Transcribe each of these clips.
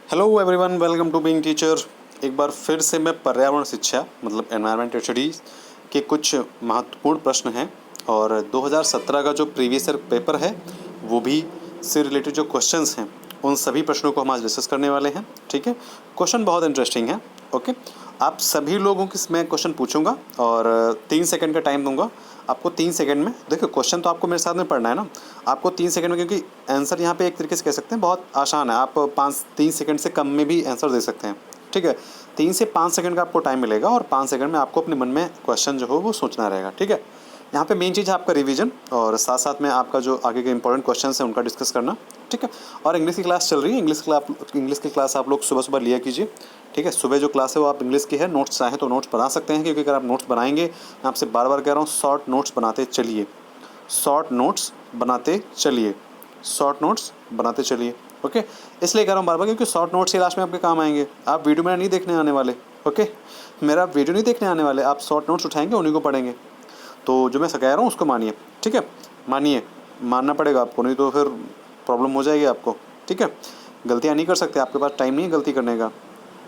Hello everyone, welcome to Being Teacher. एक बार फिर से मैं पर्यावरण शिक्षा मतलब एनवायरमेंटल स्टडीज़ के कुछ महत्वपूर्ण प्रश्न हैं और 2017 का जो प्रीवियस ईयर पेपर है वो भी से रिलेटेड जो क्वेश्चंस हैं उन सभी प्रश्नों को हम आज डिस्कस करने वाले हैं। ठीक है, क्वेश्चन बहुत इंटरेस्टिंग है। ओके, आप सभी लोगों की मैं क्वेश्चन पूछूंगा और 3 सेकंड का टाइम दूंगा आपको। 3 सेकंड में देखो, क्वेश्चन तो आपको मेरे साथ में पढ़ना है ना। आपको 3 सेकंड में, क्योंकि आंसर यहाँ पे एक तरीके से कह सकते हैं बहुत आसान है, आप 3 सेकंड से कम में भी आंसर दे सकते हैं। ठीक है, 3 से 5 सेकंड का आपको टाइम मिलेगा और 5 सेकंड में आपको अपने मन में क्वेश्चन जो हो वो सोचना रहेगा। ठीक है, यहाँ पे मेन चीज़ है आपका रिवीजन और साथ साथ में आपका जो आगे के इंपॉर्टेंट क्वेश्चन हैं उनका डिस्कस करना। ठीक है, और इंग्लिश की क्लास चल रही है। इंग्लिश की क्लास आप लोग सुबह सुबह लिया कीजिए। ठीक है, सुबह जो क्लास है वो आप इंग्लिश की है। नोट्स चाहें तो नोट्स बना सकते हैं, क्योंकि अगर आप नोट्स बनाएंगे, मैं आपसे बार बार कह रहा हूँ, शॉर्ट नोट्स बनाते चलिए, शॉर्ट नोट्स बनाते चलिए, शॉर्ट नोट्स बनाते चलिए। ओके, इसलिए कह रहा हूँ बार बार, क्योंकि शॉर्ट नोट्स ही लास्ट में आपके काम आएंगे। आप वीडियो मेरा नहीं देखने आने वाले। ओके, मेरा वीडियो नहीं देखने आने वाले, आप शॉर्ट नोट्स उठाएंगे, उन्हीं को पढ़ेंगे। तो जो मैं कह रहा हूँ उसको मानिए। ठीक है, मानिए, मानना पड़ेगा आपको, नहीं तो फिर प्रॉब्लम हो जाएगी आपको। ठीक है, गलतियाँ नहीं कर सकते, आपके पास टाइम नहीं है गलती करने का।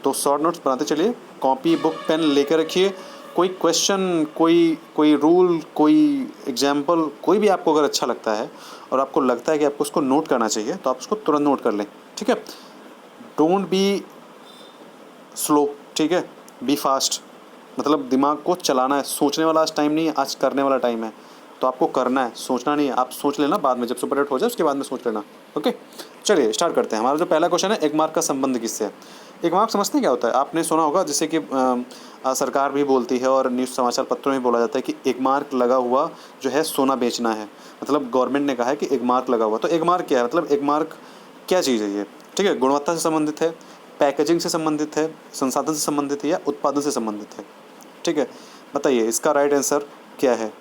तो शॉर्ट नोट्स बनाते चलिए, कॉपी बुक पेन लेकर रखिए। कोई क्वेश्चन, कोई रूल, कोई एग्जाम्पल, कोई भी आपको अगर अच्छा लगता है और आपको लगता है कि आपको उसको नोट करना चाहिए, तो आप उसको तुरंत नोट कर लें। ठीक है, डोंट बी स्लो। ठीक है, बी फास्ट। मतलब दिमाग को चलाना है, सोचने वाला आज टाइम नहीं है, आज करने वाला टाइम है। तो आपको करना है, सोचना नहीं है। आप सोच लेना बाद में, जब सुपर हिट हो जाए उसके बाद में सोच लेना। ओके, चलिए स्टार्ट करते हैं। हमारा जो पहला क्वेश्चन है, एक मार्क का संबंध किससे है। एक मार्क समझते हैं क्या होता है? आपने सुना होगा, जैसे कि सरकार भी बोलती है और न्यूज़ समाचार पत्रों में बोला जाता है कि एक मार्क लगा हुआ जो है सोना बेचना है। मतलब गवर्नमेंट ने कहा है कि एक मार्क लगा हुआ। तो एक मार्क क्या है? मतलब एक मार्क क्या चीज़ है ये? ठीक है, गुणवत्ता से संबंधित है, पैकेजिंग से संबंधित है, संसाधन से संबंधित है, या उत्पादन से संबंधित है? ठीक है, बताइए इसका राइट आंसर क्या है।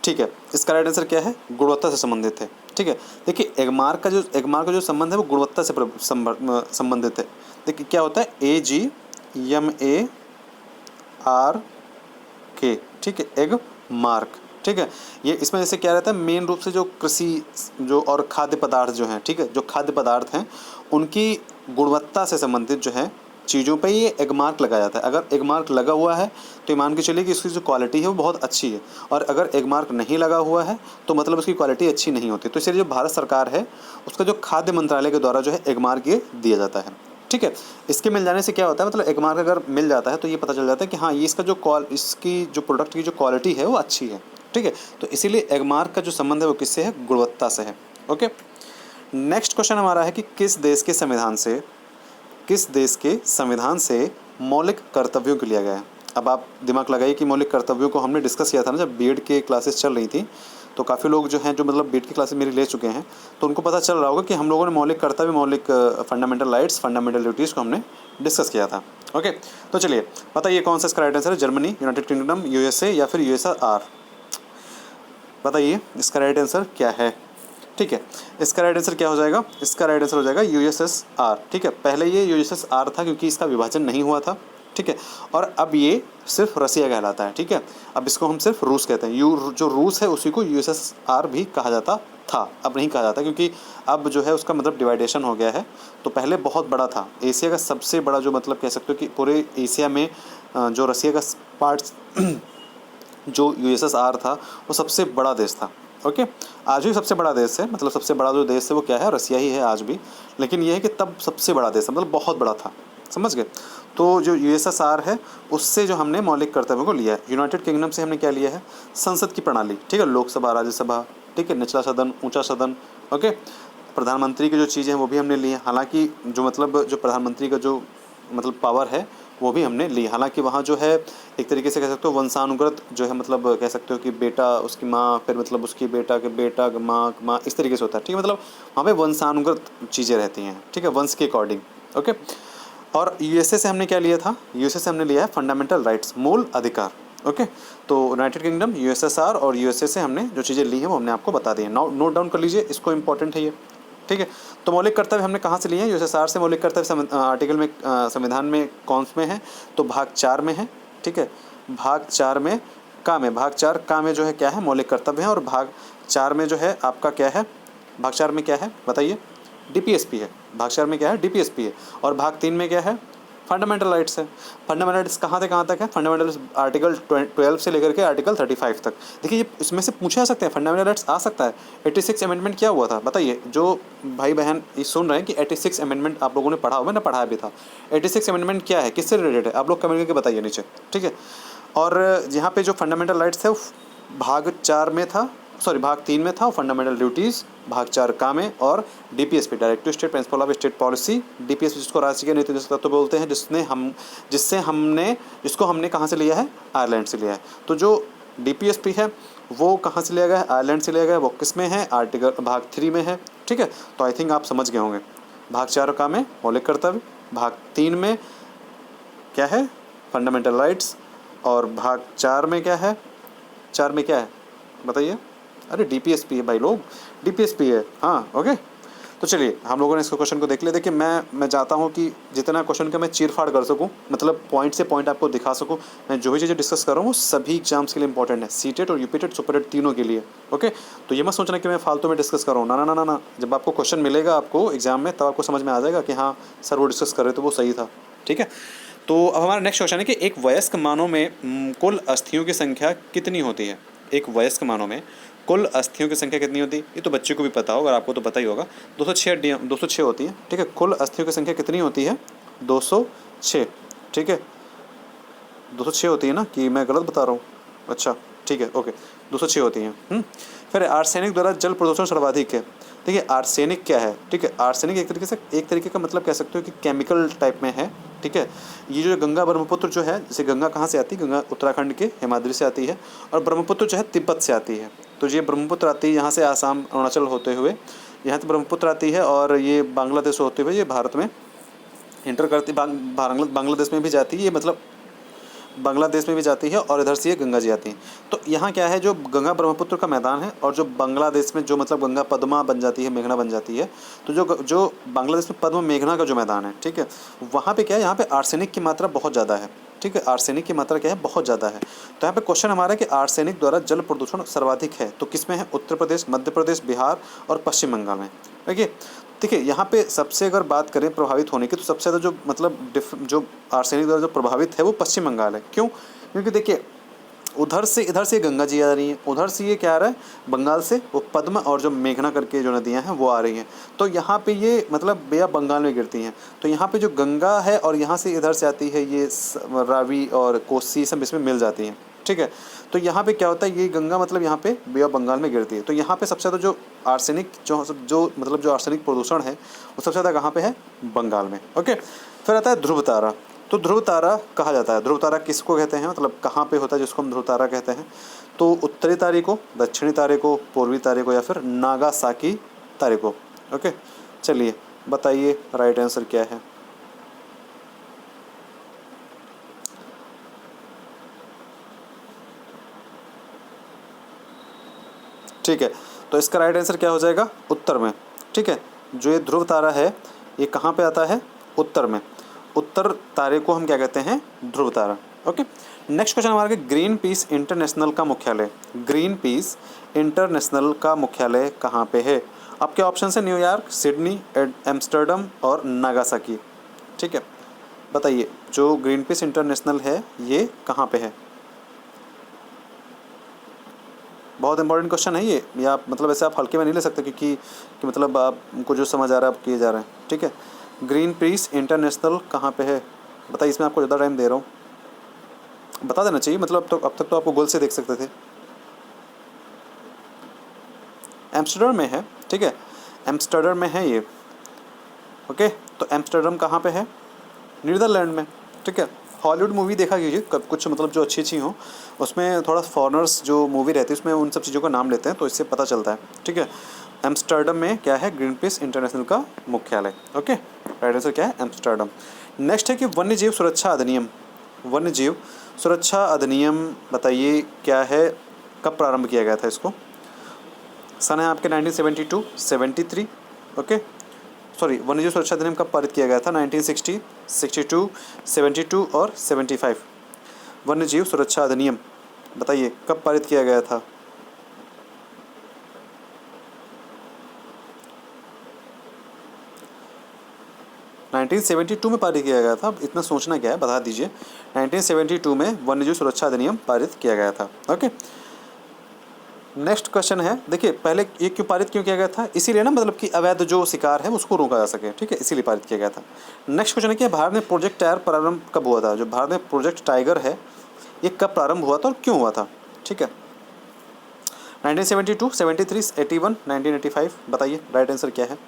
ठीक है, इसका राइट आंसर क्या है? गुणवत्ता से संबंधित है। ठीक है, देखिए एक मार्क का जो संबंध है वो गुणवत्ता से संबंधित है। देखिए क्या होता है, AGMARK। ठीक है, एग मार्क। ठीक है, ये इसमें जैसे क्या रहता है, मेन रूप से जो कृषि जो और खाद्य पदार्थ जो हैं, ठीक है, जो खाद्य पदार्थ हैं उनकी गुणवत्ता से संबंधित जो है चीज़ों पे ये एग मार्क लगाया जाता है। अगर एग मार्क लगा हुआ है तो ये मान के चलिए कि इसकी जो क्वालिटी है वो बहुत अच्छी है, और अगर एग मार्क नहीं लगा हुआ है तो मतलब उसकी क्वालिटी अच्छी नहीं होती। तो इसलिए जो भारत सरकार है उसका जो खाद्य मंत्रालय के द्वारा जो है एग मार्क ये दिया जाता है। ठीक है, इसके मिल जाने से क्या होता है, मतलब एग मार्क अगर मिल जाता है तो ये पता चल जाता है कि हाँ, ये इसकी जो प्रोडक्ट की जो क्वालिटी है वो अच्छी है। ठीक है, तो इसीलिए एग मार्क का जो संबंध है वो किससे है? गुणवत्ता से है। ओके, नेक्स्ट क्वेश्चन हमारा है कि किस देश के संविधान से मौलिक कर्तव्यों को लिया गया है। अब आप दिमाग लगाइए कि मौलिक कर्तव्यों को हमने डिस्कस किया था ना, जब बीएड के क्लासेस चल रही थी। तो काफ़ी लोग जो हैं, जो मतलब बीएड की क्लासेस मेरी ले चुके हैं, तो उनको पता चल रहा होगा कि हम लोगों ने मौलिक कर्तव्य, मौलिक फंडामेंटल राइट्स, फंडामेंटल ड्यूटीज़ को हमने डिस्कस किया था। ओके, तो चलिए बताइए कौन सा इसका राइट आंसर है? जर्मनी, यूनाइटेड किंगडम, यूएसए या फिर यूएसआर? बताइए इसका राइट आंसर क्या है। ठीक है, इसका राइट आंसर क्या हो जाएगा? इसका राइट आंसर हो जाएगा यूएसएसआर। ठीक है, पहले ये यूएसएसआर था क्योंकि इसका विभाजन नहीं हुआ था। ठीक है, और अब ये सिर्फ रसिया कहलाता है। ठीक है, अब इसको हम सिर्फ रूस कहते हैं। जो रूस है उसी को यूएसएसआर भी कहा जाता था, अब नहीं कहा जाता, क्योंकि अब जो है उसका मतलब डिवाइडेशन हो गया है। तो पहले बहुत बड़ा था, एशिया का सबसे बड़ा, जो मतलब कह सकते हो कि पूरे एशिया में जो रसिया का पार्ट जो यूएसएसआर था वो सबसे बड़ा देश था। ओके, आज भी सबसे बड़ा देश है, मतलब सबसे बड़ा जो देश है वो क्या है? रसिया ही है आज भी। लेकिन ये है कि तब सबसे बड़ा देश है, मतलब बहुत बड़ा था। समझ गए? तो जो यूएसएसआर है उससे जो हमने मौलिक कर्तव्यों को लिया है। यूनाइटेड किंगडम से हमने क्या लिया है? संसद की प्रणाली। ठीक है, लोकसभा, राज्यसभा, ठीक है, निचला सदन, ऊंचा सदन। ओके, प्रधानमंत्री की जो चीज़ें हैं वो भी हमने ली हैं। हालांकि जो मतलब जो प्रधानमंत्री का जो मतलब पावर है वो भी हमने ली। हालांकि वहाँ जो है एक तरीके से कह सकते हो वंशानुगत जो है, मतलब कह सकते हो कि बेटा, उसकी माँ, फिर मतलब उसकी बेटा के बेटा, माँ, इस तरीके से होता है। ठीक है, मतलब वहाँ पे वंशानुगत चीज़ें रहती हैं। ठीक है, वंश के अकॉर्डिंग। ओके, और यूएसए से हमने क्या लिया था? यूएसए से हमने लिया है फंडामेंटल राइट्स, मूल अधिकार। ओके, तो यूनाइटेड किंगडम, यूएसएसआर और यूएसए से हमने जो चीज़ें ली हैं वो हमने आपको बता दी हैं। नोट डाउन कर लीजिए, इसको इंपॉर्टेंट है ये। ठीक है, तो मौलिक कर्तव्य हमने कहाँ से लिए हैं? यूएसएसआर से। मौलिक कर्तव्य आर्टिकल में संविधान में कौन में है? तो भाग 4 में है। ठीक है, भाग 4 में भाग 4 का में जो है क्या है? मौलिक कर्तव्य है। और भाग 4 में जो है आपका क्या है? भाग 4 में क्या है बताइए? डीपीएसपी है। भाग 4 में क्या है? डीपीएसपी है। और भाग 3 में क्या है? फंडामेंटल राइट्स है। फंडामेंटल राइट्स कहाँ से कहाँ तक है? फंडामेंटल आर्टिकल 12 से लेकर के आर्टिकल 35 तक। देखिए ये इसमें से पूछे जा सकते हैं, फंडामेंटल राइट्स आ सकता है। 86 अमेंडमेंट क्या हुआ था बताइए? जो भाई बहन ये सुन रहे हैं कि 86 अमेंडमेंट आप लोगों ने पढ़ा हो, मैंने पढ़ाया भी था। 86 अमेंडमेंट क्या है, किससे रिलेटेड है, आप लोग कमेंट करके बताइए नीचे, ठीक है। और यहाँ पे जो फंडामेंटल राइट्स है भाग 4 में था, सॉरी भाग 3 में था, फंडामेंटल ड्यूटीज़ भाग 4 का में, और DPSP directive state principle of state policy, DPSP जिसको राष्ट्रीय नीति तत्व बोलते हैं, जिसको हमने कहाँ से लिया है? आयरलैंड से लिया है। तो जो डीपीएसपी है वो कहाँ से लिया गया है? आयरलैंड से लिया गया है। वो किस में है? आर्टिकल भाग 3 में है, ठीक है। तो आई थिंक आप समझ गए होंगे। भाग 4 का में मौलिक कर्तव्य, भाग 3 में क्या है? फंडामेंटल राइट्स, और भाग 4 में क्या है? 4 में क्या है बताइए? अरे डीपीएसपी है भाई लोग, डीपीएसपी है, हाँ ओके। तो चलिए हम लोगों ने इसको क्वेश्चन को देख लिया। देखिए मैं चाहता हूँ कि जितना क्वेश्चन का मैं चीर फाड़ कर सकूँ, मतलब पॉइंट से पॉइंट आपको दिखा सकूँ। मैं जो भी चीज़ें डिस्कस कर रहा हूँ वो सभी एग्जाम्स के लिए इंपॉर्टेंट है, सीटेट और यूपीटेट सुपरटेट तीनों के लिए, ओके। तो ये मत सोचना कि मैं फालतू में डिस्कस कर रहा हूँ, ना ना ना ना। जब आपको क्वेश्चन मिलेगा आपको एग्जाम में, तब आपको समझ में आ जाएगा कि हाँ सर वो डिस्कस कर रहे थे वो सही था, ठीक है। तो अब हमारा नेक्स्ट क्वेश्चन है कि एक वयस्क मानव में कुल अस्थियों की संख्या कितनी होती है? एक वयस्क मानव में कुल अस्थियों की संख्या कितनी होती है? ये तो बच्चे को भी पता होगा, आपको तो पता ही होगा। 206 होती है, ठीक है। कुल अस्थियों की संख्या कितनी होती है? 206, ठीक है। 206 होती है ना, कि मैं गलत बता रहा हूँ? अच्छा ठीक है, ओके, 206 होती हैं। फिर आर्सेनिक द्वारा जल प्रदूषण सर्वाधिक है। देखिए आर्सेनिक क्या है, ठीक है। आर्सेनिक एक तरीके का मतलब कह सकते हो कि केमिकल टाइप में है, ठीक है। ये जो गंगा ब्रह्मपुत्र जो है, जैसे गंगा कहाँ से आती है? गंगा उत्तराखंड के हिमाद्री से आती है, और ब्रह्मपुत्र जो है तिब्बत से आती है। तो ये ब्रह्मपुत्र आती है यहाँ से आसाम अरुणाचल होते हुए, यहाँ से ब्रह्मपुत्र आती है, और ये बांग्लादेश होते हुए ये भारत में इंटर करती, बांग्लादेश में भी जाती है, ये मतलब बांग्लादेश में भी जाती है, और इधर से ये गंगा जी आती हैं। तो यहाँ क्या है, जो गंगा ब्रह्मपुत्र का मैदान है, और जो बांग्लादेश में जो मतलब गंगा पद्मा बन जाती है, मेघना बन जाती है, तो जो बांग्लादेश में पद्मा मेघना का जो मैदान है, ठीक है, वहाँ पे क्या है, यहाँ पे आर्सेनिक की मात्रा बहुत ज़्यादा है, ठीक है। आर्सेनिक की मात्रा क्या है? बहुत ज़्यादा है। तो यहाँ पे क्वेश्चन हमारा है कि आर्सेनिक द्वारा जल प्रदूषण सर्वाधिक है, तो किस में है? उत्तर प्रदेश, मध्य प्रदेश, बिहार और पश्चिम बंगाल में। देखिए यहाँ पे सबसे अगर बात करें प्रभावित होने की, तो सबसे ज़्यादा जो मतलब जो आर्सेनिक द्वारा जो प्रभावित है वो पश्चिम बंगाल है। क्यों? क्योंकि देखिए उधर से इधर से गंगा जी आ रही हैं, उधर से ये क्या आ रहा है, बंगाल से वो पद्मा और जो मेघना करके जो नदियाँ हैं वो आ रही हैं। तो यहाँ पे ये मतलब बेया बंगाल में गिरती हैं। तो यहाँ पे जो गंगा है और यहाँ से इधर से आती है ये रावी और कोसी सब इसमें मिल जाती हैं, ठीक है। तो यहाँ पे क्या होता है, ये गंगा मतलब यहाँ पे बे ऑफ बंगाल में गिरती है। तो यहाँ पे सबसे ज़्यादा जो आर्सेनिक जो आर्सेनिक प्रदूषण है वो सबसे ज़्यादा कहाँ पे है? बंगाल में, ओके। फिर आता है ध्रुव तारा। तो ध्रुव तारा कहा जाता है, ध्रुव तारा किसको कहते हैं, मतलब कहाँ पे होता है जिसको हम ध्रुव तारा कहते हैं? तो उत्तरी तारे को, दक्षिणी तारे को, पूर्वी तारे को, या फिर नागासाकी तारे को, ओके। चलिए बताइए राइट आंसर क्या है? ठीक है, तो इसका राइट आंसर क्या हो जाएगा? उत्तर में, ठीक है। जो ये ध्रुव तारा है ये कहाँ पे आता है? उत्तर में। उत्तर तारे को हम क्या कहते हैं? ध्रुव तारा, ओके। नेक्स्ट क्वेश्चन हमारा ग्रीन पीस इंटरनेशनल का मुख्यालय, ग्रीन पीस इंटरनेशनल का मुख्यालय कहाँ पे है? आपके ऑप्शन है न्यूयॉर्क, सिडनी, एम्स्टर्डम और नागासाकी, ठीक है। बताइए जो ग्रीन पीस इंटरनेशनल है ये कहाँ पे है? बहुत इंपॉर्टेंट क्वेश्चन है ये, या आप मतलब ऐसे आप हल्के में नहीं ले सकते, क्योंकि कि मतलब आपको जो समझ आ रहा है आप किए जा रहे हैं, ठीक है। ग्रीन पीस इंटरनेशनल कहाँ पे है बताइए, इसमें आपको ज़्यादा टाइम दे रहा हूँ, बता देना चाहिए, मतलब तो अब तक तो आपको गोल से देख सकते थे। एम्स्टर्डम में है, ठीक है, एम्स्टर्डम में है ये, ओके। तो एम्स्टर्डम कहाँ पे है? नीदरलैंड में, ठीक है। हॉलीवुड मूवी देखा कीजिए कब, कुछ मतलब जो अच्छी हों, उसमें थोड़ा फॉरेनर्स जो मूवी रहती है उसमें उन सब चीज़ों का नाम लेते हैं, तो इससे पता चलता है, ठीक है। एम्स्टर्डम में क्या है? ग्रीन पीस इंटरनेशनल का मुख्यालय, ओके। राइट आंसर क्या है? एम्स्टर्डम। नेक्स्ट है कि वन्य जीव सुरक्षा अधिनियम, वन्य जीव सुरक्षा अधिनियम बताइए क्या है, कब प्रारंभ किया गया था इसको? सन है आपके 1972, 73, ओके। सॉरी, वन्यजीव सुरक्षा अधिनियम कब पारित किया गया था? 1960, 62, 72 और 75। वन्यजीव सुरक्षा अधिनियम बताइए कब पारित किया गया था? 1972 में पारित किया गया था। इतना सोचना क्या है, बता दीजिए। 1972 में वन्यजीव सुरक्षा अधिनियम पारित किया गया था। ओके, नेक्स्ट क्वेश्चन है, देखिए पहले ये क्यों पारित क्यों किया गया था, इसीलिए ना, मतलब कि अवैध जो शिकार है उसको रोका जा सके, ठीक है, इसीलिए पारित किया गया था। नेक्स्ट क्वेश्चन है कि भारत में प्रोजेक्ट टाइगर प्रारंभ कब हुआ था। जो भारत में प्रोजेक्ट टाइगर है ये कब प्रारंभ हुआ था और क्यों हुआ था, ठीक है। 1972, 73, 81, 1985, बताइए राइट आंसर क्या है।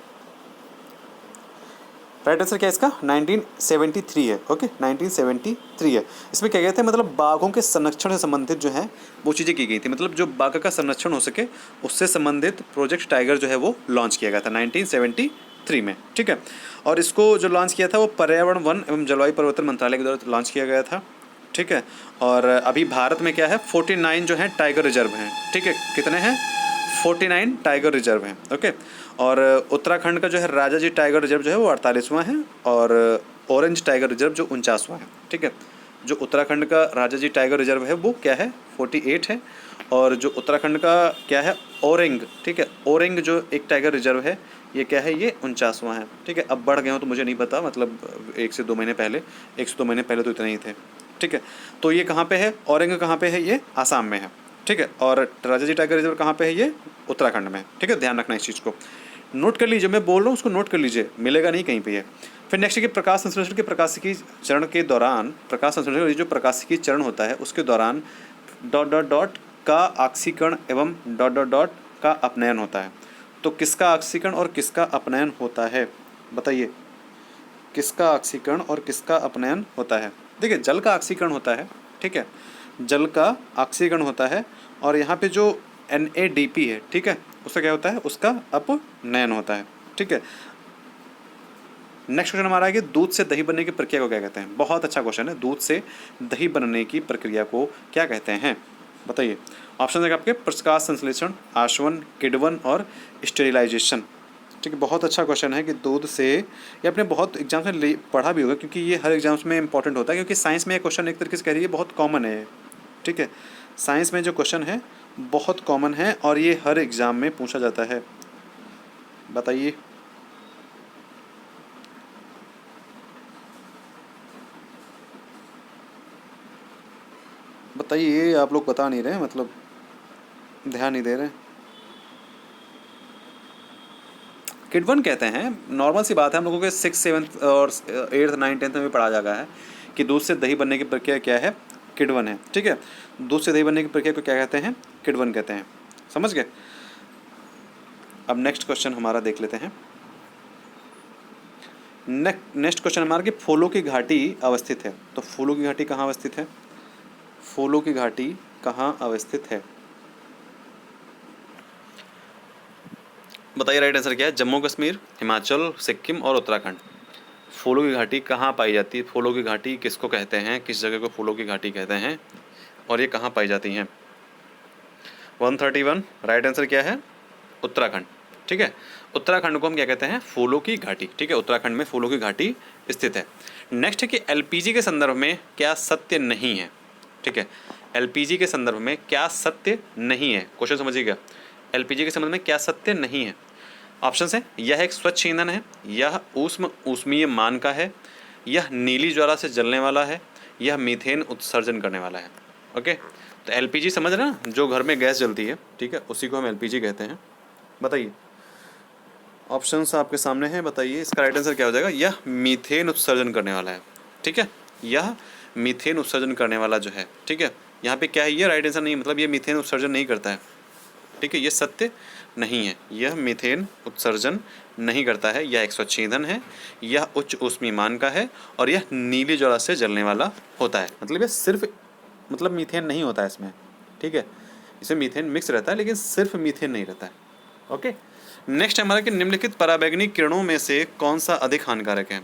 राइट आंसर क्या है इसका, 1973 है। ओके, 1973 है। इसमें क्या गया था, मतलब बाघों के संरक्षण से संबंधित जो है वो चीज़ें की गई थी, मतलब जो बाघ का संरक्षण हो सके उससे संबंधित प्रोजेक्ट टाइगर जो है वो लॉन्च किया गया था 1973 में, ठीक है। और इसको जो लॉन्च किया था वो पर्यावरण, वन एवं जलवायु परिवर्तन मंत्रालय के द्वारा लॉन्च किया गया था, ठीक है। और अभी भारत में क्या है, 49 जो है टाइगर रिजर्व हैं, ठीक है। कितने हैं, 49 टाइगर रिजर्व हैं। ओके, और उत्तराखंड का जो है राजा जी टाइगर रिजर्व जो है वो 48वां है, और ऑरेंज टाइगर रिजर्व जो 49वां है, ठीक है। जो उत्तराखंड का राजा जी टाइगर रिजर्व है वो क्या है, 48 है। और जो उत्तराखंड का क्या है, औरंग, ठीक है, औरंग जो एक टाइगर रिजर्व है ये क्या है, ये 49वां है, ठीक है। अब बढ़ गए हो तो मुझे नहीं पता, मतलब 1 से 2 महीने पहले, 1 से 2 महीने पहले तो इतने ही थे, ठीक है। तो ये कहाँ पे है, औरंग कहाँ पे है, ये आसाम में है, ठीक है। और राजा जी टाइगर रिजर्व कहाँ पे है, ये उत्तराखंड में है, ठीक है। ध्यान रखना इस चीज़ को, नोट कर लीजिए, मैं बोल रहा हूँ उसको नोट कर लीजिए, मिलेगा नहीं कहीं पे ये। फिर नेक्स्ट है कि प्रकाश संश्लेषण के प्रकाशिकी चरण के दौरान, प्रकाश संश्लेषण जो प्रकाशिकी चरण होता है उसके दौरान डॉट डॉट डॉट का ऑक्सीकरण एवं डॉट डॉट डॉट का अपनयन होता है। तो किसका ऑक्सीकरण और किसका अपनयन होता है, बताइए, किसका ऑक्सीकरण और किसका अपनयन होता है। देखिए जल का ऑक्सीकरण होता है, ठीक है, जल का ऑक्सीकरण होता है। और यहाँ पे जो NADP है, ठीक है, उसका क्या होता है, उसका अपनयन होता है, ठीक है। नेक्स्ट क्वेश्चन हमारा है कि दूध से दही बनने की प्रक्रिया को क्या कहते हैं। बहुत अच्छा क्वेश्चन है, दूध से दही बनने की प्रक्रिया को क्या कहते हैं, बताइए। ऑप्शन है आपके, प्रकाश संश्लेषण, आशवन, किण्वन और स्टेरिलाइजेशन, ठीक है। बहुत अच्छा क्वेश्चन है कि दूध से, ये आपने बहुत एग्जाम्स में पढ़ा भी होगा, क्योंकि ये हर एग्जाम्स में इंपॉर्टेंट होता है, क्योंकि साइंस में ये क्वेश्चन एक तरीके से कह रही है बहुत कॉमन है, ठीक है। साइंस में जो क्वेश्चन है बहुत कॉमन है और ये हर एग्ज़ाम में पूछा जाता है, बताइए। बताइए, आप लोग बता नहीं रहे, मतलब ध्यान नहीं दे रहे। किण्वन कहते हैं, नॉर्मल सी बात है, हम लोगों के 6, 7 और 8th, 9th, 10th में भी पढ़ा जाता है कि दूध से दही बनने की प्रक्रिया क्या है, किण्वन है, ठीक है। दूध से दही बनने की प्रक्रिया को क्या कहते हैं, किण्वन कहते हैं, समझ गए। अब नेक्स्ट क्वेश्चन हमारा देख लेते हैं। नेक्स्ट क्वेश्चन हमारा कि फूलों की घाटी अवस्थित है। तो फूलों की घाटी कहाँ अवस्थित है, फूलों की घाटी कहाँ अवस्थित है, बताइए राइट आंसर क्या है। जम्मू कश्मीर, हिमाचल, सिक्किम और उत्तराखंड। फूलों की घाटी कहाँ पाई जाती है, फूलों की घाटी किसको कहते हैं, किस जगह को फूलों की घाटी कहते हैं और ये कहाँ पाई जाती हैं। 131 राइट आंसर क्या है, उत्तराखंड, ठीक है। उत्तराखंड को हम क्या कहते हैं, फूलों की घाटी, ठीक है। उत्तराखंड में फूलों की घाटी स्थित है। नेक्स्ट है कि LPG के संदर्भ में क्या सत्य नहीं है, ठीक है। LPG के संदर्भ में क्या सत्य नहीं है, क्वेश्चन समझिएगा। LPG के संबंध में क्या सत्य नहीं है। ऑप्शन है, यह एक स्वच्छ ईंधन है, यह ऊष्मीय मान का है, यह नीली ज्वाला से जलने वाला है, यह मीथेन उत्सर्जन करने वाला है। ओके, तो LPG समझ रहे ना, जो घर में गैस जलती है, ठीक है, उसी को हम LPG कहते हैं। बताइए, ऑप्शंस आपके सामने हैं, बताइए इसका राइट आंसर क्या हो जाएगा। यह मीथेन उत्सर्जन करने वाला है, ठीक है, यह मीथेन उत्सर्जन करने वाला जो है, ठीक है। यहाँ पे क्या है, ये राइट आंसर नहीं, मतलब ये मीथेन उत्सर्जन नहीं करता है, ठीक है, ये सत्य नहीं है, यह मीथेन उत्सर्जन नहीं करता है, यह एक स्वच्छ ईंधन है, यह उच्च ऊष्मीयमान का है और यह नीली ज्वाला से जलने वाला होता है। मतलब ये सिर्फ, मतलब मीथेन नहीं होता है इसमें, ठीक है, इसमें मीथेन मिक्स रहता है लेकिन सिर्फ मीथेन नहीं रहता है। ओके, नेक्स्ट हमारा कि निम्नलिखित पराबैंगनी किरणों में से कौन सा अधिक हानिकारक है।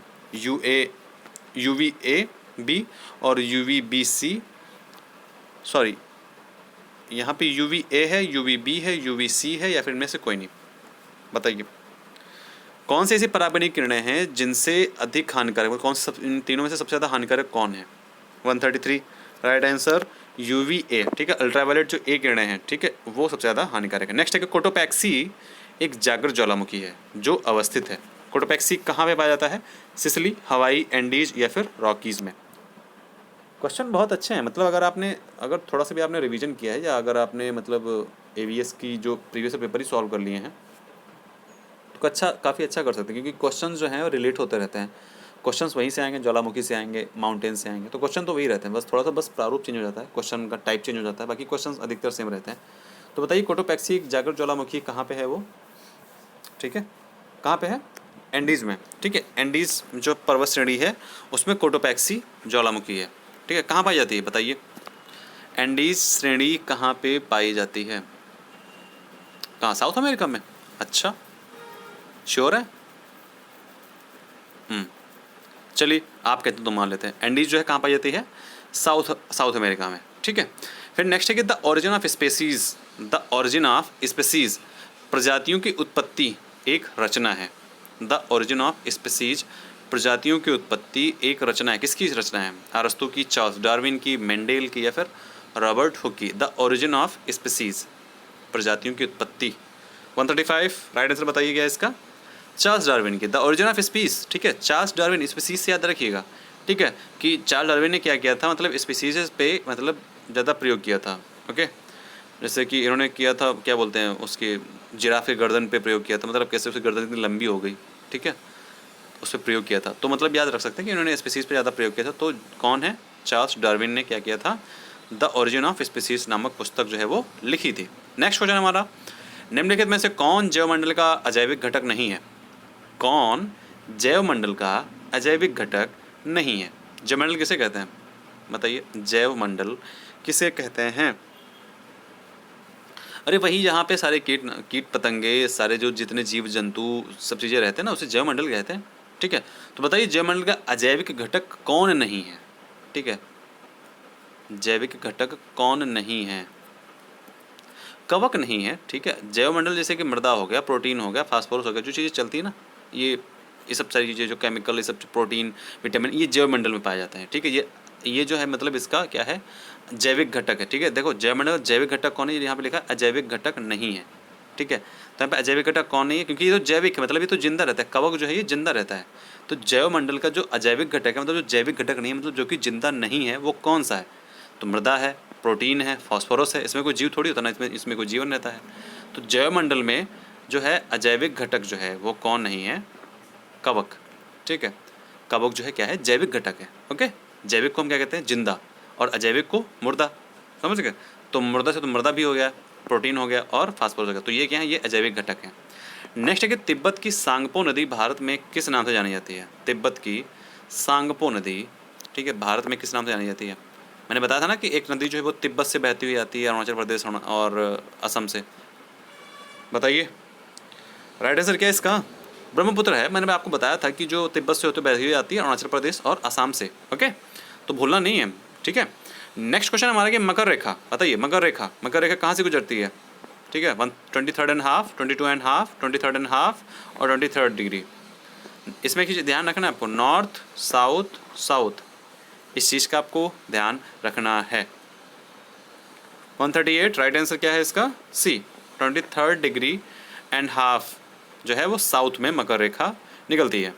UVA-B और UVB-C, सॉरी यहाँ पे UVA है, UVB है, UVC है या फिर इनमें से कोई नहीं, बताइए कौन सी ऐसी पराबैंगनी किरणें हैं जिनसे अधिक हानिकारक, कौन सा इन तीनों में से सबसे ज़्यादा हानिकारक कौन है। 133 राइट आंसर UVA, ठीक है, अल्ट्रावायलेट जो A किरणें हैं, ठीक है, वो सबसे ज़्यादा हानिकारक है। नेक्स्ट है कि कोटोपैक्सी एक जागृत ज्वालामुखी है जो अवस्थित है। कोटोपैक्सी कहाँ पे पाया जाता है? सिसिली, हवाई, एंडीज या फिर रॉकीज़ में। क्वेश्चन बहुत अच्छे हैं, मतलब अगर थोड़ा सा भी आपने रिवीजन किया है या अगर आपने मतलब एवीएस की जो प्रीवियस पेपर ही सॉल्व कर लिए हैं तो काफ़ी अच्छा कर सकते हैं, क्योंकि क्वेश्चन जो हैं वो रिलेट होते रहते हैं। क्वेश्चंस वहीं से आएंगे, ज्वालामुखी से आएंगे, माउंटेन से आएंगे, तो क्वेश्चन तो वही रहते हैं, बस थोड़ा सा प्रारूप चेंज हो जाता है, क्वेश्चन का टाइप चेंज हो जाता है, बाकी क्वेश्चन अधिकतर सेम रहते हैं। तो बताइए कोटोपैक्सी जागृत ज्वालामुखी कहाँ पे है वो? ठीक है, कहाँ पे है? एंडीज़ में। ठीक है, एंडीज़ जो पर्वत श्रेणी है उसमें कोटोपैक्सी ज्वालामुखी है। ठीक है, कहाँ पाई जाती है बताइए? एंडीज़ श्रेणी कहाँ पे पाई जाती है? कहाँ? साउथ अमेरिका में? अच्छा, श्योर है? चलिए आप कहते हैं तो मान लेते हैं। एंडीज जो है कहाँ पाई जाती है? साउथ अमेरिका में। ठीक है, फिर नेक्स्ट है कि the origin of species, the origin of species प्रजातियों की उत्पत्ति एक रचना है। द ओरिजिन ऑफ स्पेसीज प्रजातियों की उत्पत्ति एक रचना है। किसकी रचना है? अरस्तु की, चार्ल्स डार्विन की, मेंडेल की या फिर रॉबर्ट हुक की? द ओरिजिन ऑफ स्पेसीज प्रजातियों की उत्पत्ति। 135 राइट आंसर बताइए क्या इसका? चार्ल्स डार्विन की, द ओरिजिन ऑफ स्पीसीज। ठीक है, चार्ल्स डार्विन, स्पीसीज से याद रखिएगा। ठीक है, कि चार्ल्स डार्विन ने क्या किया था, मतलब स्पीसीज पे मतलब ज़्यादा प्रयोग किया था। ओके, जैसे कि इन्होंने किया था, क्या बोलते हैं उसके, जिराफ के गर्दन पे प्रयोग किया था, मतलब कैसे उसकी गर्दन इतनी लंबी हो गई। ठीक है, उस पर प्रयोग किया था, तो मतलब याद रख सकते हैं कि इन्होंने स्पीसीज पे ज़्यादा प्रयोग किया था। तो कौन है? चार्ल्स डार्विन ने क्या किया था? द ओरिजिन ऑफ स्पीसीज नामक पुस्तक जो है वो लिखी थी। नेक्स्ट क्वेश्चन हमारा, निम्नलिखित में से कौन जैवमंडल का अजैविक घटक नहीं है? कौन जैवमंडल का अजैविक घटक नहीं है? जैवमंडल किसे कहते हैं बताइए? जैवमंडल किसे कहते हैं? अरे वही जहाँ पे सारे कीट पतंगे, सारे जो जितने जीव जंतु सब चीज़ें रहते हैं ना, उसे जैवमंडल कहते हैं। ठीक है, तो बताइए जैवमंडल का अजैविक घटक कौन नहीं है? ठीक है, जैविक घटक कौन नहीं है? कवक नहीं है। ठीक है, जैवमंडल जैसे कि मृदा हो गया, प्रोटीन हो गया, फास्फोरस हो गया, जो चीज़ें चलती है ना, ये सब सारी चीज़ें जो केमिकल, ये सब प्रोटीन, विटामिन, ये जैवमंडल में पाया जाता है। ठीक है, ये जो है मतलब इसका क्या है? जैविक घटक है। ठीक है, देखो जैवमंडल जैविक घटक कौन है, यहाँ पे लिखा है अजैविक घटक नहीं है। ठीक है, तो यहाँ पे अजैविक घटक कौन नहीं है, क्योंकि ये तो जैविक है, मतलब ये तो जिंदा रहता है। कवक जो है ये जिंदा रहता है। तो जैवमंडल का जो अजैविक घटक है, मतलब जो जैविक घटक नहीं है, मतलब जो कि जिंदा नहीं है, वो कौन सा है? तो मृदा है, प्रोटीन है, फास्फोरस है। इसमें कोई जीव थोड़ी होता ना, इसमें कोई जीवन रहता है। तो जैवमंडल में जो है अजैविक घटक जो है वो कौन नहीं है? कवक। ठीक है, कवक जो है क्या है? जैविक घटक है। ओके, जैविक को हम क्या कहते हैं? जिंदा, और अजैविक को मुर्दा। समझ गए? तो मुर्दा से तो मृदा भी हो गया, प्रोटीन हो गया और फास्फोरस हो गया, तो ये क्या है? ये अजैविक घटक है। नेक्स्ट है कि तिब्बत की सांगपो नदी भारत में किस नाम से जानी जाती है? तिब्बत की सांगपो नदी, ठीक है, भारत में किस नाम से जानी जाती है? मैंने बताया था ना कि एक नदी जो है वो तिब्बत से बहती हुई आती है, अरुणाचल प्रदेश और असम से। बताइए राइट आंसर क्या है इसका? ब्रह्मपुत्र है। मैंने आपको बताया था कि जो तिब्बत से होते बहती हुई आती है अरुणाचल प्रदेश और असम से। ओके, तो भूलना नहीं है। ठीक है, नेक्स्ट क्वेश्चन हमारा कि मकर रेखा। बताइए मकर रेखा कहाँ से गुजरती है? ठीक है, 23.5, 22.5, 23.5 और 23 डिग्री। इसमें एक चीज़ ध्यान रखना है आपको, नॉर्थ साउथ साउथ, इस चीज़ का आपको ध्यान रखना है। 138 राइट आंसर क्या है इसका? सी, 23 डिग्री एंड हाफ जो है वो साउथ में मकर रेखा निकलती है।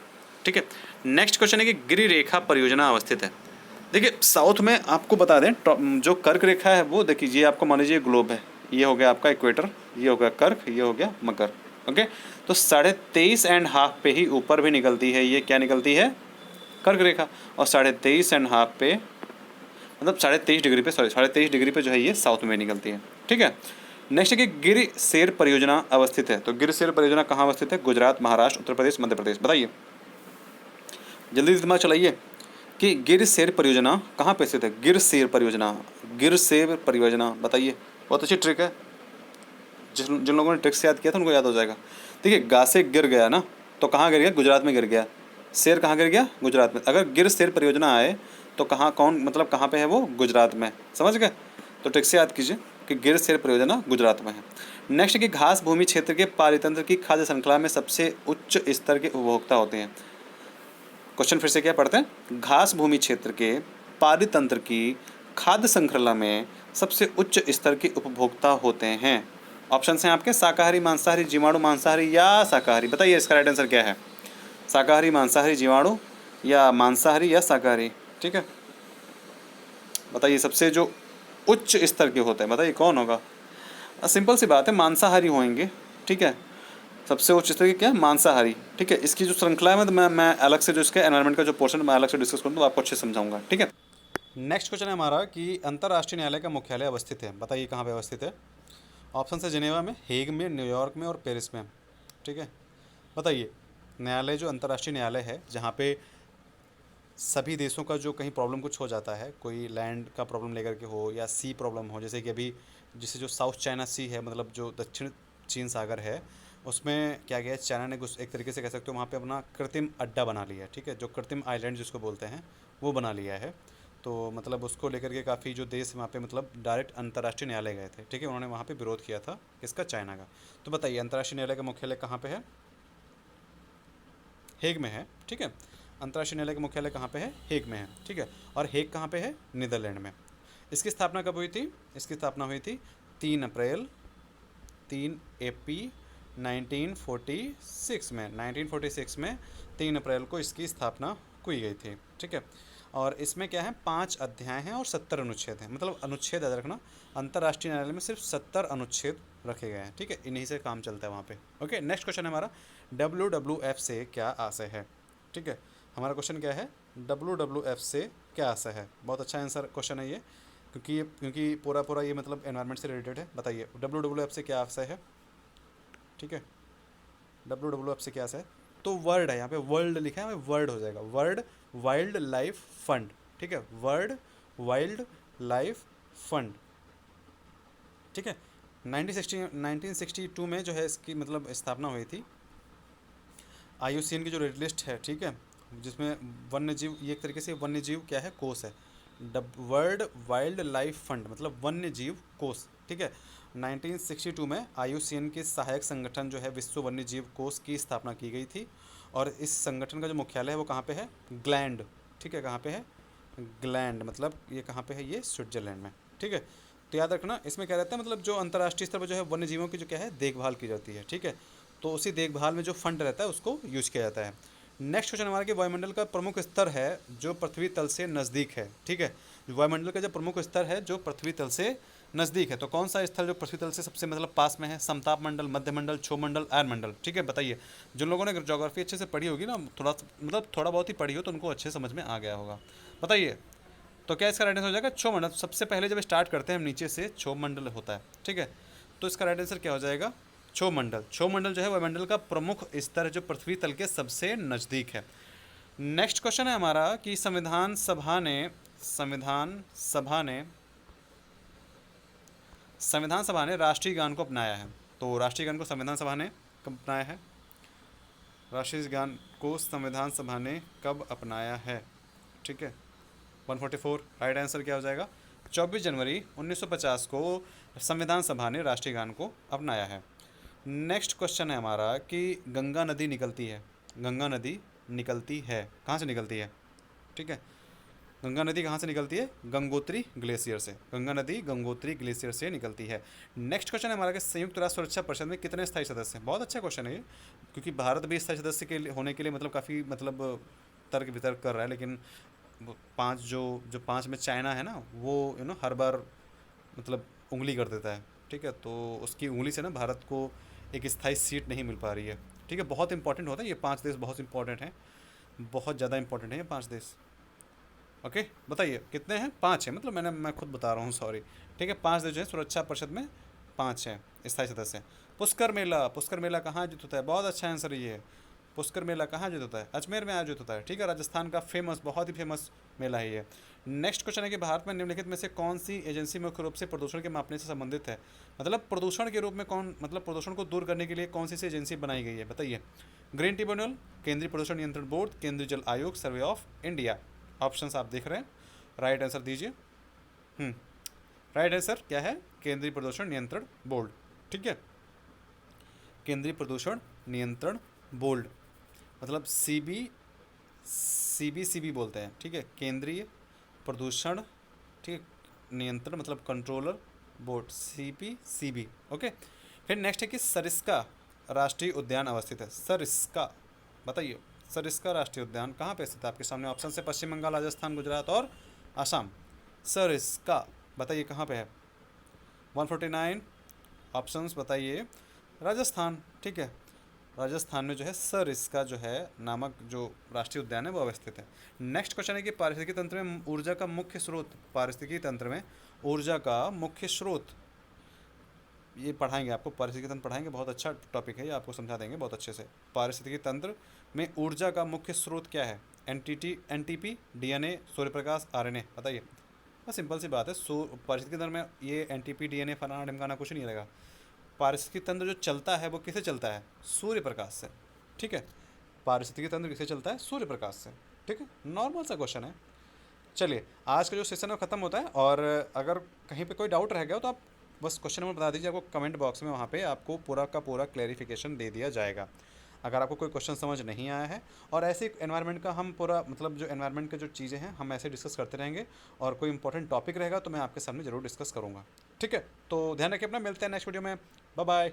ठीक है, नेक्स्ट क्वेश्चन है कि गिरि रेखा परियोजना अवस्थित है। देखिए साउथ में आपको बता दें, जो कर्क रेखा है वो देखिए, ये आपको मान लीजिए ग्लोब है, ये हो गया आपका इक्वेटर, ये हो गया कर्क, ये हो गया मकर। ओके, तो 23.5 पे ही ऊपर भी निकलती है, ये क्या निकलती है? कर्क रेखा। और 23.5 पे, मतलब 23.5 डिग्री पे, 23.5 डिग्री पे जो है ये साउथ में निकलती है। ठीक है, नेक्स्ट है कि गिर सेर परियोजना अवस्थित है। तो गिर सेर परियोजना कहाँ अवस्थित है? गुजरात, महाराष्ट्र, उत्तर प्रदेश, मध्य प्रदेश। बताइए जल्दी दिमाग चलाइए कि गिर सेर परियोजना कहाँ पे स्थित है? गिर सेर परियोजना, गिर सेर परियोजना, बताइए। बहुत अच्छी ट्रिक है, जिन लोगों ने ट्रिक से याद किया था उनको याद हो जाएगा। देखिए गा से गिर गया ना, तो कहाँ गिर गया? गुजरात में गिर गया। शेर कहाँ गिर गया? गुजरात में। अगर गिर शेर परियोजना आए तो कहाँ, कौन, मतलब कहाँ पे है वो? गुजरात में। समझ गए? तो ट्रिक से याद कीजिए कि गिर शेर परियोजना गुजरात में है। नेक्स्ट कि घास भूमि क्षेत्र के पारितंत्र की खाद्य श्रृंखला में सबसे उच्च स्तर के उपभोक्ता होते हैं। क्वेश्चन फिर से क्या पढ़ते हैं? घास भूमि क्षेत्र के पारितंत्र की खाद्य श्रृंखला में सबसे उच्च स्तर के उपभोक्ता होते हैं। ऑप्शन हैं आपके शाकाहारी, मांसाहारी, जीवाणु मांसाहारी या शाकाहारी। बताइए इसका राइट आंसर क्या है? शाकाहारी, मांसाहारी, जीवाणु या मांसाहारी या शाकाहारी? ठीक है, बताइए सबसे जो उच्च स्तर के होते हैं, बताइए कौन होगा? सिंपल सी बात है, मांसाहारी होंगे। ठीक है, सबसे उच्च स्तर की क्या है? मांसाहारी। ठीक है, इसकी जो श्रृंखला है मैं अलग से जो इसके एनवायरमेंट का जो पोर्शन मैं अलग से डिस्कस करूँ तो आपको अच्छे से समझाऊंगा। ठीक है, नेक्स्ट क्वेश्चन है हमारा कि अंतर्राष्ट्रीय न्यायालय का मुख्यालय अवस्थित है, बताइए कहाँ पे अवस्थित है? ऑप्शन है जिनेवा में, हेग में, न्यूयॉर्क में और पेरिस में। ठीक है, बताइए न्यायालय जो अंतर्राष्ट्रीय न्यायालय है जहाँ पे सभी देशों का जो कहीं प्रॉब्लम कुछ हो जाता है, कोई लैंड का प्रॉब्लम लेकर के हो या सी प्रॉब्लम हो, जैसे कि अभी जिसे जो साउथ चाइना सी है, मतलब जो दक्षिण चीन सागर है, उसमें क्या गया है, चाइना ने कुछ एक तरीके से कह सकते हो वहाँ पे अपना कृत्रिम अड्डा बना लिया है। ठीक है, जो कृत्रिम आइलैंड जिसको बोलते हैं वो बना लिया है। तो मतलब उसको लेकर के काफ़ी जो देश वहाँ पे मतलब डायरेक्ट अंतर्राष्ट्रीय न्यायालय गए थे। ठीक है, उन्होंने वहाँ पे विरोध किया था किसका? चाइना का। तो बताइए अंतर्राष्ट्रीय न्यायालय का मुख्यालय कहाँ पे है? हेग में है। ठीक है, अंतर्राष्ट्रीय न्यायालय का मुख्यालय कहाँ पे है? हेग में है। ठीक है, और हेग कहाँ पे है? नीदरलैंड में। इसकी स्थापना कब हुई थी? इसकी स्थापना हुई थी 3 AP 1946 में। 1946 में 3 अप्रैल को इसकी स्थापना की गई थी। ठीक है, और इसमें क्या है? 5 अध्याय हैं और 70 अनुच्छेद हैं, मतलब अनुच्छेद याद रखना, अंतर्राष्ट्रीय न्यायालय में सिर्फ 70 अनुच्छेद रखे गए हैं। ठीक है, इन्हीं से काम चलता है वहाँ पे। ओके, नेक्स्ट क्वेश्चन है हमारा, WWF से क्या आशय है? ठीक है, हमारा क्वेश्चन क्या है? WWF से क्या आशय है? बहुत अच्छा आंसर क्वेश्चन है ये, क्योंकि पूरा पूरा ये मतलब एनवायरनमेंट से रिलेटेड है। बताइए WWF से क्या आशय है? ठीक है, WWF से क्या आशय है? तो वर्ड है, यहाँ पे वर्ल्ड लिखा है, वर्ड हो जाएगा, वर्ल्ड वाइल्ड लाइफ फंड। ठीक है, वर्ल्ड वाइल्ड लाइफ फंड। ठीक है, 1962 में जो है इसकी मतलब स्थापना हुई थी। IUCN की जो रेड लिस्ट है, ठीक है, जिसमें वन्य जीव, ये एक तरीके से वन्य जीव क्या है? कोष है। वर्ल्ड वाइल्ड लाइफ फंड मतलब वन्य जीव कोष। ठीक है, 1962 में IUCN के सहायक संगठन जो है विश्व वन्य जीव कोष की स्थापना की गई थी, और इस संगठन का जो मुख्यालय है वो कहाँ पे है? ग्लैंड। ठीक है, कहाँ पे है? ग्लैंड, मतलब ये कहाँ पे है? ये स्विट्जरलैंड में। ठीक है, तो याद रखना इसमें क्या रहता है, मतलब जो अंतर्राष्ट्रीय स्तर पर जो है वन्य जीवों की जो क्या है देखभाल की जाती है। ठीक है, तो उसी देखभाल में जो फंड रहता है उसको यूज किया जाता है। नेक्स्ट क्वेश्चन हमारा कि वायुमंडल का प्रमुख स्तर है जो पृथ्वी तल से नज़दीक है। ठीक है, वायुमंडल का जो प्रमुख स्तर है जो पृथ्वी तल से नज़दीक है, तो कौन सा स्थल जो पृथ्वी तल से सबसे मतलब पास में है? समताप मंडल, मध्य मंडल, क्षोभ मंडल, आयन मंडल। ठीक है, बताइए जिन लोगों ने ज्योग्राफी अच्छे से पढ़ी होगी ना, थोड़ा बहुत ही पढ़ी हो तो उनको अच्छे समझ में आ गया होगा। बताइए तो क्या इसका राइट आंसर हो जाएगा? क्षोभ मंडल। सबसे पहले जब स्टार्ट करते हैं हम नीचे से, क्षोभ मंडल होता है। ठीक है, तो इसका राइट आंसर क्या हो जाएगा? क्षोभ मंडल। क्षोभ मंडल जो है वायुमंडल का प्रमुख स्तर है जो पृथ्वी तल के सबसे नज़दीक है। नेक्स्ट क्वेश्चन है हमारा कि संविधान सभा ने राष्ट्रीय गान को अपनाया है। तो राष्ट्रीय गान को संविधान सभा ने कब अपनाया है? राष्ट्रीय गान को संविधान सभा ने कब अपनाया है? ठीक है, 144। राइट आंसर क्या हो जाएगा? 24 जनवरी 1950 को संविधान सभा ने राष्ट्रीय गान को अपनाया है। नेक्स्ट क्वेश्चन है हमारा कि गंगा नदी निकलती है, गंगा नदी निकलती है कहाँ से निकलती है? ठीक है, गंगा नदी कहाँ से निकलती है? गंगोत्री ग्लेशियर से। गंगा नदी गंगोत्री ग्लेशियर से निकलती है। नेक्स्ट क्वेश्चन है हमारा कि संयुक्त राष्ट्र सुरक्षा परिषद में कितने स्थायी सदस्य हैं? बहुत अच्छा क्वेश्चन है ये, क्योंकि भारत भी स्थायी सदस्य के होने के लिए मतलब काफ़ी मतलब तर्क वितर्क कर रहा है, लेकिन वो 5 जो 5 में चाइना है ना, वो हर बार मतलब उंगली कर देता है। ठीक है, तो उसकी उंगली से ना भारत को एक स्थायी सीट नहीं मिल पा रही है। ठीक है, बहुत इंपॉर्टेंट होता है ये 5 देश, बहुत इंपॉर्टेंट हैं, बहुत ज़्यादा इंपॉर्टेंट है ये 5 देश। ओके, बताइए कितने हैं? 5 हैं, मतलब मैं खुद बता रहा हूँ, सॉरी। ठीक है, 5 देश जो है सुरक्षा परिषद में, 5 हैं स्थायी सदस्य। पुष्कर मेला, पुष्कर मेला कहाँ आयोजित होता है? बहुत अच्छा आंसर ये है। पुष्कर मेला कहाँ आयोजित होता है? अजमेर में आयोजित होता है। ठीक है, राजस्थान का फेमस, बहुत ही फेमस मेला है ये। नेक्स्ट क्वेश्चन है कि भारत में निम्नलिखित में से कौन सी एजेंसी मुख्य रूप से प्रदूषण के मापने से संबंधित है? मतलब प्रदूषण के रूप में कौन, मतलब प्रदूषण को दूर करने के लिए कौन सी एजेंसी बनाई गई है? बताइए। ग्रीन ट्रिब्यूनल, केंद्रीय प्रदूषण नियंत्रण बोर्ड, केंद्रीय जल आयोग, सर्वे ऑफ इंडिया। ऑप्शंस आप देख रहे हैं, राइट आंसर दीजिए। राइट आंसर क्या है? केंद्रीय प्रदूषण नियंत्रण बोर्ड। ठीक है, केंद्रीय प्रदूषण नियंत्रण बोर्ड, मतलब सीबी बोलते हैं। ठीक है, केंद्रीय प्रदूषण, ठीक, नियंत्रण मतलब कंट्रोलर बोर्ड, सीबी। ओके, फिर नेक्स्ट है कि सरिस्का राष्ट्रीय उद्यान अवस्थित है। सरिस्का, बताइए सरिस्का राष्ट्रीय उद्यान कहाँ पे स्थित है? आपके सामने ऑप्शन से पश्चिम बंगाल, राजस्थान, गुजरात और असम। सरिस्का बताइए कहाँ पे है? 149 ऑप्शंस बताइए। राजस्थान, ठीक है, राजस्थान में जो है सरिस्का जो है नामक जो राष्ट्रीय उद्यान है वो अवस्थित है। नेक्स्ट क्वेश्चन है कि पारिस्थितिकी तंत्र में ऊर्जा का मुख्य स्रोत, पारिस्थितिकी तंत्र में ऊर्जा का मुख्य स्रोत, ये पढ़ाएंगे आपको, पारिस्थितिकी तंत्र पढ़ाएंगे, बहुत अच्छा टॉपिक है, ये आपको समझा देंगे बहुत अच्छे से। पारिस्थितिकी तंत्र में ऊर्जा का मुख्य स्रोत क्या है? NTP, DNA, Surya Prakash, RNA, बताइए। बस सिंपल सी बात है, पारिस्थितिकी तंत्र में ये एनटीपी, डीएनए, फलाना ढिमकाना कुछ नहीं रहेगा। पारिस्थितिकी तंत्र जो चलता है वो किसे चलता है? सूर्य प्रकाश से, ठीक है। पारिस्थितिकी तंत्र किसे चलता है? सूर्य प्रकाश से, ठीक है। नॉर्मल सा क्वेश्चन है। चलिए आज का जो सेशन है वो ख़त्म होता है, और अगर कहीं पे कोई डाउट रह गया हो तो आप बस क्वेश्चन नंबर बता दीजिए, आपको कमेंट बॉक्स में वहाँ पे आपको पूरा का पूरा क्लैरिफिकेशन दे दिया जाएगा। अगर आपको कोई क्वेश्चन समझ नहीं आया है, और ऐसे एनवायरनमेंट का हम पूरा मतलब जो एनवायरनमेंट के जो चीज़ें हैं हम ऐसे डिस्कस करते रहेंगे, और कोई इंपॉर्टेंट टॉपिक रहेगा तो मैं आपके सामने ज़रूर डिस्कस करूँगा, ठीक है। तो ध्यान रखिए अपना, मिलते हैं नेक्स्ट वीडियो में, बाय बाय।